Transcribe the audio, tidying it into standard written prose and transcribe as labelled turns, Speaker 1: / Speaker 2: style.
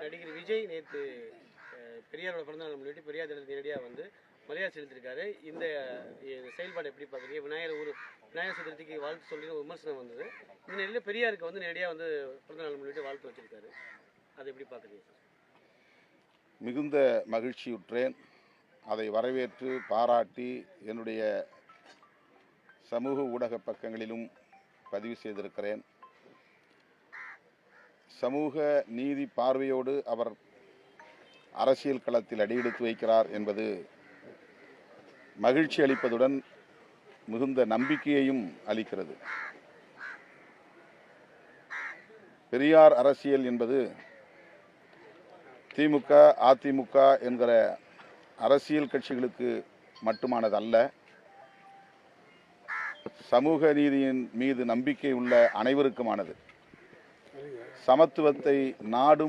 Speaker 1: நடிகர் விஜய் நேற்று பெரியாரோட பிறந்தநாள் முன்னிட்டு பெரியார் தினத்தை நேரடியாக வந்து மரியாதை செலுத்தியிருக்காரு. இந்த செயல்பாடு எப்படி பார்க்குறீங்க? விநாயகர் சதுர்த்திக்கு வாழ்த்து சொல்லி விமர்சனம் வந்தது. இந்த நிலையில் பெரியாருக்கு வந்து நேரடியாக வந்து பிறந்தநாள் முன்னிட்டு வாழ்த்து வச்சிருக்காரு. அதை எப்படி பார்க்குறீங்க?
Speaker 2: மிகுந்த மகிழ்ச்சியுற்றேன். அதை வரவேற்று பாராட்டி என்னுடைய சமூக ஊடக பக்கங்களிலும் பதிவு செய்திருக்கிறேன். சமூக நீதி பார்வையோடு அவர் அரசியல் களத்தில் அடியெடுத்து வைக்கிறார் என்பது மகிழ்ச்சி அளிப்பதுடன் மிகுந்த நம்பிக்கையையும் அளிக்கிறது. பெரியார் அரசியல் என்பது திமுக, அதிமுக என்கிற அரசியல் கட்சிகளுக்கு மட்டுமானதல்ல. சமூக நீதியின் மீது நம்பிக்கை உள்ள அனைவருக்குமானது. சமத்துவத்தை நாடும்